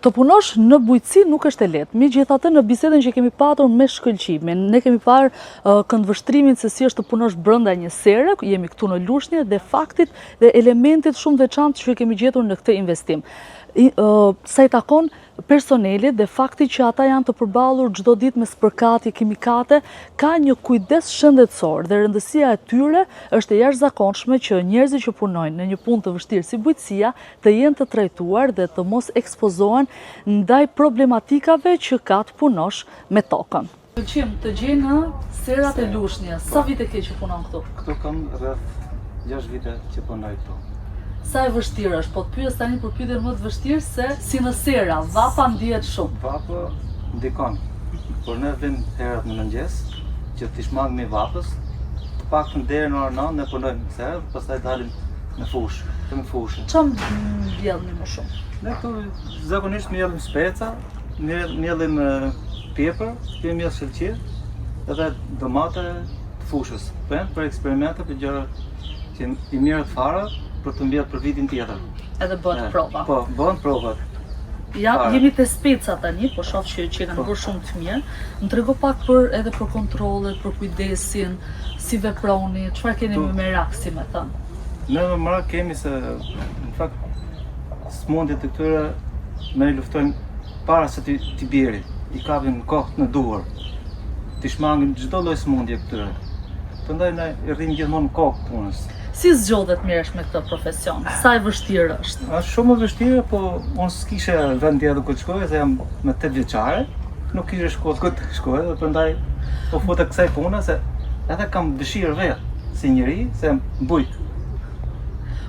Të punosh në bujqësi nuk është e lehtë. Megjithatë, në bisedën që kemi patur me shkëlqimin, ne kemi parë këndvështrimin se si është të punosh brenda një sere, jemi këtu në Lushnjë, dhe faktit dhe elementit shumë veçantë që kemi gjetur në këtë investim. Sa i takon personelit dhe fakti që ata janë të përballur çdo ditë me spërkatje kimikate, ka një kujdes shëndetësor dhe rëndësia e tyre është e jashtëzakonshme që njerëzit që punojnë në një punë të vështirë si bujqësia të jenë të trajtuar dhe të mos ekspozohen ndaj problematikave që ka të punosh me tokën. Pëlqim të gjej në serat e Lushnjës. Sa vite ke që punon këtu? Këtu kam rreth 6 vite që punoj këtu. Sa e vështirë është, po të pyes tani për pyetjen më të vështirë se si në sera, vapa ndihet shumë. Vapa ndikon, por ne vim herët në mëngjes që t'i shmangmi vapës, të paktën deri në orën 9 ne punojmë në serë, pastaj dalim në fushë, të në fushë. Çfarë mbjellni më shumë? Ne këtu zakonisht mjellim speca, mjellim pjepër, kemi mjell shëlqyer, edhe domate të fushës. Për eksperimente, për gjëra që i mirët fara, për të mbjellë për vitin tjetër. Edhe bëhet prova. Po, bëhen provat. Ja, jemi te speca tani, po shoh që kanë bërë shumë të mirë. Më trego pak edhe për kontrollet, për kujdesin, si veproni, çfarë keni më merak, si më thënë? Ne më merak kemi se, në fakt, smundjet të këtyre me luftojnë para se t'i bjeri, i kapin kohë në duhur, t'i shmangin çdo lloj smundje këtyre. Prandaj ne i rrim gjithmonë kokë punës. Si zgjodhet mirësh me këtë profesion? Sa e vështirë është? Është shumë e vështirë, po unë s'kishe vend tjetër ku të shkoj, se jam me 8 vjeçare, nuk kishe shkollë ku të shkoj, dhe prandaj po futa kësaj pune se edhe kam dëshirë vetë si njeri, se jam bujk.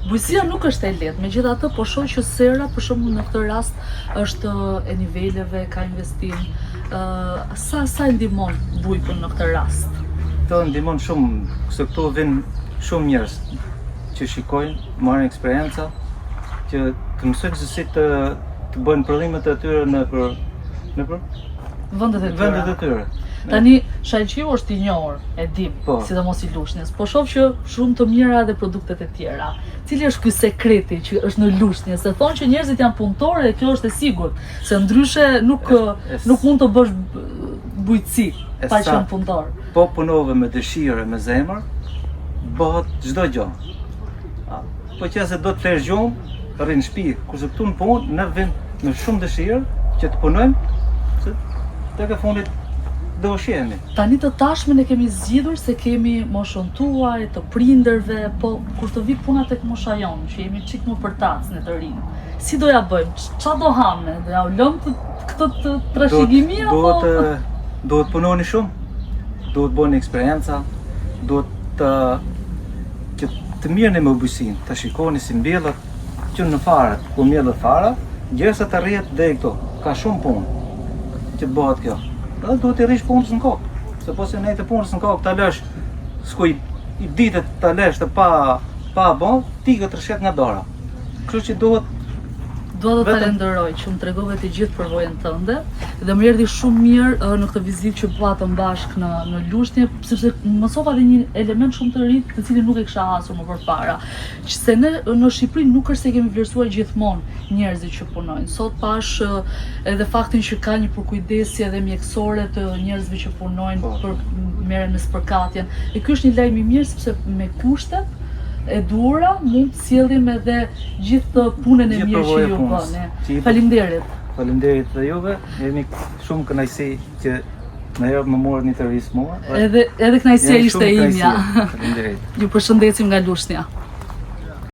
Bujqësia nuk është e lehtë, megjithatë po shoh që sera për shembull në këtë rast është e niveleve, ka investim. Sa ndihmon bujkun në këtë rast? Të ndihmon shumë, se këtu vijnë shumë njerëz që shikojnë, marrin eksperjenca, që të mësojnë se si të bëjnë prodhimet e tyre në vendet e tyre. Tani Shajqiu është i njohur, e dim, sidomos i Lushnjës, po shoh që shumë të mira edhe produktet e tjera. Cili është ky sekreti që është në Lushnjë? Se thonë që njerëzit janë punëtorë dhe kjo është e sigurt, se ndryshe nuk mund të bësh bujqësi pa qenë punëtor. Po punove me dëshirë, me zemër, bëhet çdo gjë. Po që se do të flesh gjumë, rrinë në shtëpi, kurse këtu në punë, ne vim me shumë dëshirë që të punojmë, se tek e fundit do ushqehemi. Tani të tashmen e kemi zgjidhur se kemi moshën tuaj, të prindërve, po kur të vi puna tek mosha jonë, që jemi çik më përtac në të rinë. Si do ja bëjmë? Çfarë do hamë? Do ja lëm këtë të trashëgimi apo? Duhet punoni shumë, duhet bëni eksperjenca, duhet të mirëni me bujqësinë, të shikoni si mbjellet që në fare, ku mbjellet fara, gjersa të rrihet deri këtu. Ka shumë punë që të bëhet kjo. Edhe duhet të rish punës në kokë, se po se ne të punës në kokë ta lësh, s'ku i ditët ta lësh të pa bon, ti këtë rrshet nga dora. Kështu që duhet të falenderoj që më tregove të gjithë përvojën tënde dhe më erdhi shumë mirë në këtë vizitë që patëm bashkë në Lushnjë, sepse mësova edhe një element shumë të ri, të cilin nuk e kisha hasur më përpara. Se ne në Shqipëri nuk është se kemi vlerësuar gjithmonë njerëzit që punojnë. Sot pash edhe faktin që ka një përkujdesje edhe mjekësore të njerëzve që punojnë për merren me spërkatjen. E ky është një lajm i mirë sepse me kushtet e duhura mund të sjellim edhe gjithë punën e mirë që ju bëni. Faleminderit. Faleminderit dhe juve. Jemi shumë kënaqësi që në herë më morët një intervistë mua. Edhe kënaqësia ishte imja. Faleminderit. Ju përshëndesim nga Lushnja.